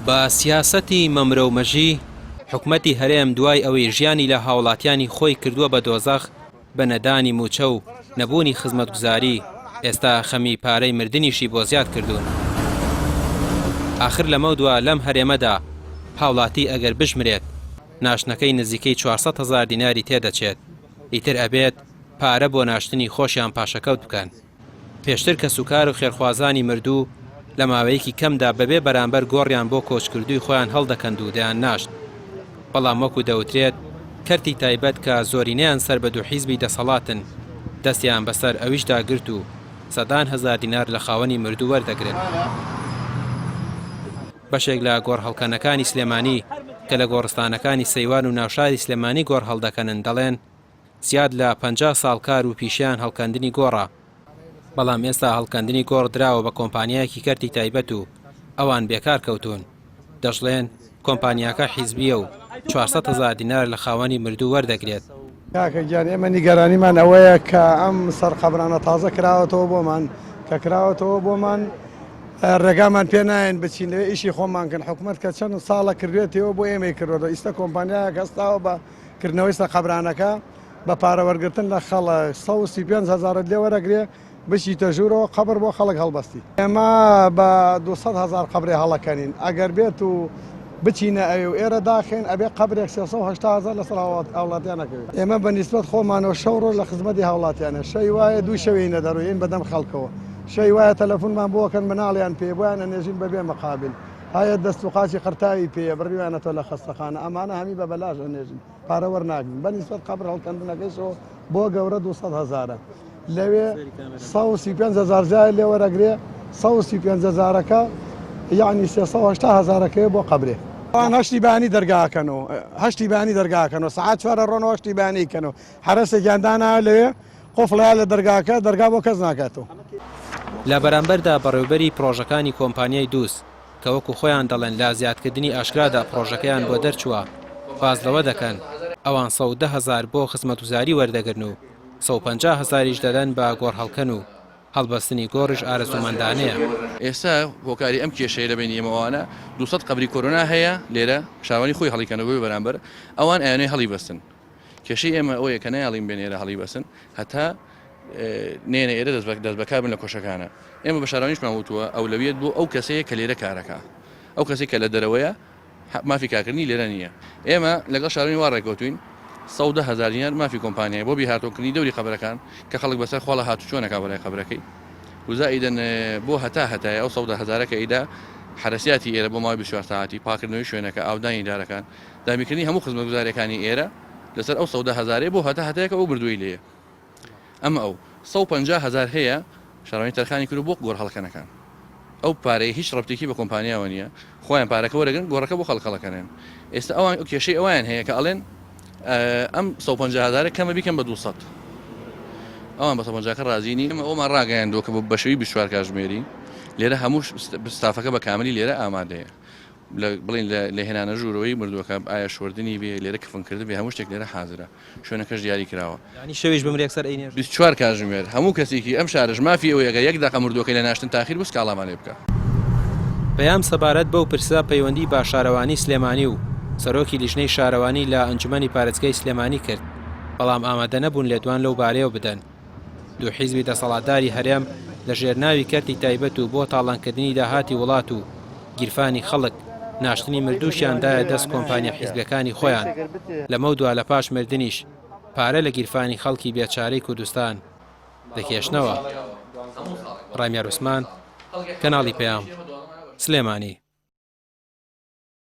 بە سیاسەتی مەمرەومەژی حکومەتی هەرێم دوای ئەوەی ژیانی لە هاوڵاتیانی خۆی کردووە بە دۆزەخ بە نەدانی موچە و نەبوونی خزمەتگوزاری ئێستا خەمی پارەی مردنیشی بۆ زیاد کردوون. آخر لەمە دووە لەم هەرێمەدا هاوڵاتی ئەگەر بژمرێت ناشنەکەی نزیکەی 400,000 دیناری تێدەچێت، ئیتر ئەبێت پارە بۆ ناشتنی خۆشیان پاشەکەوت بکەن. پێشتر کە سوکار و خێرخوازانی مردوو لە ماوەیەکی کەمدا بەبێ بەرامبەر گۆڕیان بۆ کۆچکردووی خۆیان هەڵدەکەند و دەیان ناشت. بەڵام وەکو دەوترێت کەرتی تایبەت کە زۆرینەیان سەر بە دوو حیزبی دەسەڵاتن دەستیان بەسەر ئەویشدا گرت و سەدان هەزار دینار لە خاوەنی مردوو وەردەگرن. بەشێک لە گۆڕهەڵکەنەکانی سلێمانی کە لە گۆڕستانەکانی سەیوان و ناوشاری سلێمانی گۆڕ هەڵدەکەنن دەڵێن زیاد لە 50 ساڵ کار و پیشیان هەڵکەندنی گۆڕە، بەڵام ئێستا هەڵکەندنی گۆڕ دراوە بە کۆمپانیایەکی کەرتی تایبەت و ئەوان بێکار کەوتون. دەژڵێن کۆمپانیاکە حیزبیە و 400,000 دینار لە خاوەنی مردوو وەردەگرێت. کاکە گیان ئێمە نیگەرانیمان ئەوەیە کە ئەم سەرقەبرانە تازە کراوەتەوە بۆمان کە کراوەتەوە بۆمان ڕێگامان پێ نایەن بچین لەوێ ئیشی خۆمان کەن. حکوومەت کە چەند ساڵە کردوێتەوە بۆ ئێمەی کردوەوە ئیستا کۆمپانیایەک هەستاوە بەکردنەوەی سەرقەبرانەکە بە پارە وەرگرتن لە خەڵک 135,000 لێ وەرەگرێ بچیتە ژوورەوە قەبر بۆ خەڵک هەڵبەستی. ئێمە بە 200,000 قەبرێ هەڵەکەنین ئەگەر بێت و بچینە ئەوێ و ئێرە داخێن ئەبێ قەبرێک 380,000 لەسەر هاوڵاتیانەکەوێت. ئێمە بە نیسبەت خۆمانەوە شەڕۆ لە خزمەتی هاوڵاتیانە شەی وایە دوو شەوێ نەدەڕوین بەدەم خەڵکەوە، شەی وایە تەلەفۆنمان بۆکەن مناڵیان پێ بۆیان ئەنێژین بەبێ مەقابل، هەیە دەست و قاچی قرتاوی پێە بڕیوانەتەوە لە خەستەخانە ئەمانە هەمی بە بەلاژ ئەنێژین پارە وەرناگرن. بە نیسبەت قەبر هەڵکەندنەکەیشەوە بۆ گەورە 200,000 لەوێ 135,000 جای لێ وەرەگرێ 135,000ەکە یعنی 380,000ەکەی بۆ قەبرێ. ئەوان هەشتی بانی دەرگاکەنەوە هەشتی بانی دەرگاکەنەوە سەعات 4 ڕۆنەوە هەشتی بانیکەنەوە هەرەسێکیاندانا لەوێ قوفڵیا لە دەرگاکە دەرگا بۆ کەس ناکاتەوە. لە بەرامبەردا بەڕێوەبەری پرۆژەکانی کۆمپانیای دووس کە وەکو خۆیان دەڵێن لە زیادکردنی ئاشکرادا پرۆژەکەیان بۆ دەرچووە باز لەوە دەکەن ئەوان 110,000 بۆ خزمەتگوزاری وەردەگرن و 150,000 دەدەن بە گۆڕهەڵکەن و هەڵبەستنی گۆڕش ئارەزومەندانەیە. ئێستا هۆکاری ئەم کێشەیە لە بینی ئێمەوانە 200 قبری کۆرۆنا هەیە لێرە شاوانی خۆی هەڵیکەنەوەی بەرامبەر ئەوان ئەیانەی هەڵی بەستن. کێشەی ئێمە ئەوەیە کە نەیاڵین بێنێرە هەڵی بەسن هەتا نێنە ئێرە دەست بەکار بن لە کۆشەکانە. ئێمە بە شارانیشمان وتووە ئەولەویەت بۆ ئەو کەسەیە کە لێرە کارەکە، ئەو کەسێک کە لە دەرەوەیە مافی کارکردنی لێرە نییە. ئێمە لەگەڵ شارانی وا ڕێکەوتوین 110,000 دینار مافی کۆمپانیای بۆ بیهاتۆکردنی دەوری قەبرەکان کە خەڵک بەسەر خۆڵە هاتو چۆنەکە بەلای قەبرەکەی وزائیدەن بۆ هەتایە ئەو 110,000ەکە ئیدا حرەسیاتی ئێرە بۆ ماوەی 24 ساعتی پاکردنەوەی شوێنەکە ئاودانی دارەکان دامیکردنی هەموو خزمەتگوزاریەکانی ئێرە لەسەر ئەو 110,000 بۆ هەتایەکە ئەو بردووی لێیە. ئەمە ئەو 150,000 هەیە شارانی تەرخانی کرد بۆ گۆڕهەڵکەنەکان. ئەو پارەی هیچ ڕەبتێکی بە کۆمپانیاوە نییە، خۆیان پارەکە وەرەگرن گۆڕەکە بۆ خەڵکەڵەکەنێن. ئێستا ئەوان کێشەی ئەویان هەیە کە ئەڵێن ئەم 150,000 کەمە بیکەم بە 200. ئەوان بە 150 ڕازی نین. ئەومان ڕاگەیاندووە کە بە بەشەوی 24 کاتژمێری لێرە هەموو ستافەکە بە کاملی لێرە ئامادەیە بڵین لە هێنانە ژوورەوەی مردووەکە ئایا شوردنی بێ لێرە کەفنکردن بێ هەموو شتێک لێرە حازرە، شوێنەکەش دیاری کراوە. ینی شەویش بمرێک سەر عینێ 24 کاتژمێر هەموو کەسێکی ئەم شارژ مافی ئەوەیە یەک داقە مردووەکەی لە ناشتن تاخیر بوو سکاڵامان لێ بکە. بەیام سەبارەت بەو پرسا پەیوەندی با شارەوانی سلێمانی و سەرۆکی لیژنەی شارەوانی لە ئەنجومەنی پارێزگای سلێمانی کرد، بەڵام ئامادە نەبوون لێدوان لەو بارەیەوە بدەن. دوو حیزبی دەسەڵاتداری هەرێم لە ژێرناوی کەرتی تایبەت و بۆ تاڵانکردنی داهاتی وڵات و گیرفانی خەڵک ناشتنی مردووشیاندایە دەست کۆمپانیا حیزبەکانی خۆیان. لەمە دووە لە پاش مردنیش پارە لە گیرفانی خەڵکی بێچارەی کوردستان دەکێشنەوە. ڕامیار عوسمان، کەناڵی پەیام، سلێمانی.